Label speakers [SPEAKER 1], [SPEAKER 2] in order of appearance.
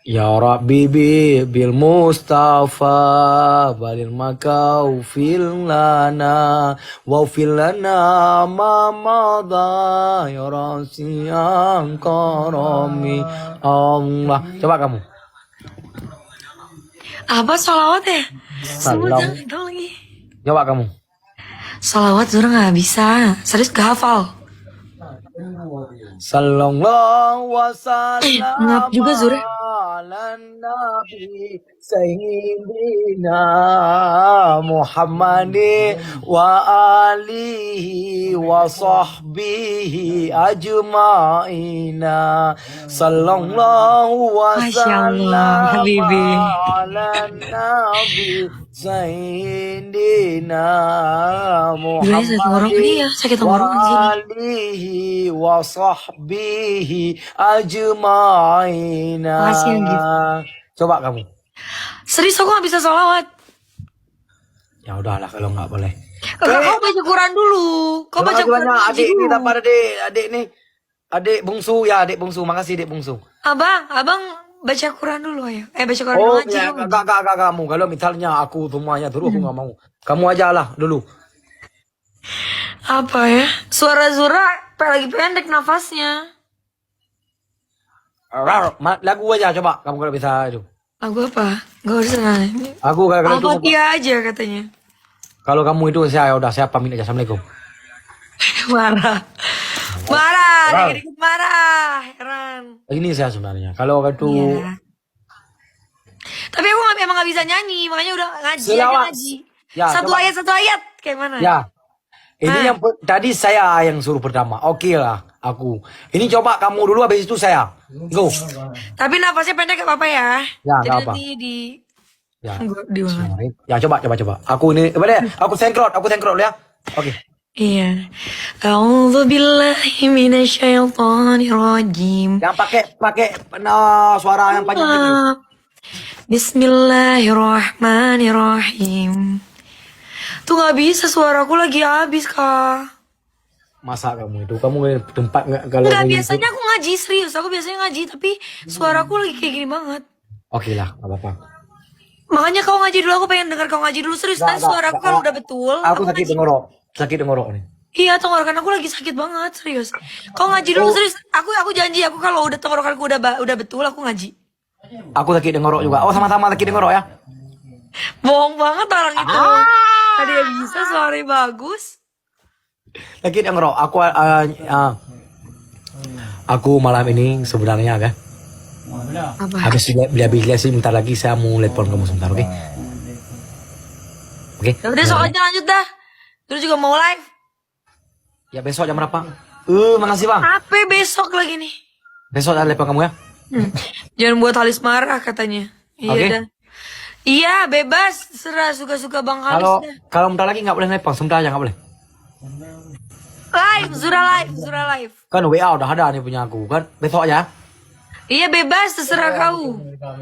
[SPEAKER 1] Ya Rabbi bil Mustafa balil makau fil lana wa fil lana ma madha ya Rasyang karami Allah. Coba kamu.
[SPEAKER 2] Apa salawat ya? Semua
[SPEAKER 1] Salam.
[SPEAKER 2] jangan tahu lagi.
[SPEAKER 1] Coba kamu.
[SPEAKER 2] Salawat Zura nggak bisa. Serius gak hafal.
[SPEAKER 1] Sallallahu
[SPEAKER 2] Ngap
[SPEAKER 1] wasallam
[SPEAKER 2] juga Zura.
[SPEAKER 1] ala nabi sayyidina Muhammadi wa alihi wa sahbihi ajma'ina. Sallallahu
[SPEAKER 2] Masya Allah,
[SPEAKER 1] wasallam
[SPEAKER 2] Habibi.
[SPEAKER 1] ala nabi sayyidina
[SPEAKER 2] Gila sakit tenggorokan
[SPEAKER 1] Muhammadi
[SPEAKER 2] dia, sakit
[SPEAKER 1] wa
[SPEAKER 2] tenggorokan Zura.
[SPEAKER 1] alihi wa sahbihi ajma'ina.
[SPEAKER 2] Makasih yang gitu.
[SPEAKER 1] Coba kamu.
[SPEAKER 2] Serius aku gak bisa salawat.
[SPEAKER 1] Ya udahlah kalau nggak boleh.
[SPEAKER 2] Kau baca Quran dulu. Kau
[SPEAKER 1] Terima
[SPEAKER 2] baca
[SPEAKER 1] kasih
[SPEAKER 2] Quran
[SPEAKER 1] banyak
[SPEAKER 2] ngaji
[SPEAKER 1] adik ini
[SPEAKER 2] dulu.
[SPEAKER 1] dapat adik nih. Adik bungsu ya, adik bungsu. Makasih adik bungsu.
[SPEAKER 2] Abang baca Quran dulu ya. Baca Quran
[SPEAKER 1] Oh
[SPEAKER 2] ngaji
[SPEAKER 1] ya,
[SPEAKER 2] dulu.
[SPEAKER 1] gak kamu. Kalau misalnya aku semuanya terus aku nggak mau. Kamu aja lah dulu.
[SPEAKER 2] Apa ya? Suara Zura lagi pendek nafasnya.
[SPEAKER 1] Lagu aja coba. Kamu kalau bisa itu.
[SPEAKER 2] Lagu apa? Gak usah.
[SPEAKER 1] Aku kalau itu
[SPEAKER 2] Al-Fatihah aja katanya.
[SPEAKER 1] kalau kamu itu saya pamit aja. Assalamualaikum.
[SPEAKER 2] Marah. Marah, dikit-dikit marah. Heran.
[SPEAKER 1] Ini saya sebenarnya. Kalau itu
[SPEAKER 2] Iya. Tapi aku emang gak bisa nyanyi, makanya udah ngaji aja
[SPEAKER 1] Selawat.
[SPEAKER 2] ngaji.
[SPEAKER 1] Ya,
[SPEAKER 2] satu
[SPEAKER 1] coba.
[SPEAKER 2] ayat, kayak mana?
[SPEAKER 1] ya. Ini yang tadi saya yang suruh pertama. Oke lah aku. Ini coba kamu dulu habis itu saya. Go.
[SPEAKER 2] Tapi nafasnya pendek gak apa-apa ya.
[SPEAKER 1] Ya,
[SPEAKER 2] Jadi
[SPEAKER 1] gak apa.
[SPEAKER 2] nanti di
[SPEAKER 1] Ya.
[SPEAKER 2] di mana?
[SPEAKER 1] Ya coba. Aku ini aku sengkrot ya. Oke.
[SPEAKER 2] Iya. A'udzu billahi minasyaitonir rajim.
[SPEAKER 1] Yang pakai suara yang panjang ini.
[SPEAKER 2] Bismillahirrahmanirrahim. Tuh gak bisa, suaraku lagi habis, Kak.
[SPEAKER 1] Masa kamu itu? Kamu tempat nggak kalau
[SPEAKER 2] Enggak,
[SPEAKER 1] begitu?
[SPEAKER 2] biasanya aku ngaji, serius. Aku biasanya ngaji, tapi suaraku lagi kayak gini banget.
[SPEAKER 1] Oke lah, nggak apa-apa.
[SPEAKER 2] Makanya kau ngaji dulu, aku pengen dengar kau ngaji dulu. Serius, nanti suaraku kalau udah betul.
[SPEAKER 1] Aku sakit
[SPEAKER 2] ngaji.
[SPEAKER 1] tenggorok nih.
[SPEAKER 2] Iya, tenggorokan aku lagi sakit banget, serius. Kau ngaji dulu, serius. Aku janji, aku kalau udah tenggorokanku udah betul, aku ngaji.
[SPEAKER 1] Aku sakit tenggorok juga. Oh sama-sama sakit tenggorok ya.
[SPEAKER 2] Bohong banget orang itu. Ada yang bisa, suaranya bagus.
[SPEAKER 1] Sakit tenggorok. Aku malam ini sebenarnya kan.
[SPEAKER 2] Apa?
[SPEAKER 1] Habis beli sih bentar lagi saya mau telepon kamu sebentar, oke? Oke.
[SPEAKER 2] Ya udah, sok aja lanjut dah. Terus juga mau live.
[SPEAKER 1] Ya besok jam berapa? Makasih bang.
[SPEAKER 2] Apa besok lagi nih?
[SPEAKER 1] Besok ada telepon kamu ya.
[SPEAKER 2] Jangan buat Halis marah katanya. Iya
[SPEAKER 1] Oke.
[SPEAKER 2] dah. Iya, bebas, serah suka-suka Bang Halis dah.
[SPEAKER 1] Kalau bentar lagi nggak boleh telepon, sebentar aja nggak boleh.
[SPEAKER 2] Live, Zura live.
[SPEAKER 1] Kan WA udah ada nih punya aku kan. Besok aja.
[SPEAKER 2] Iya bebas, terserah kau.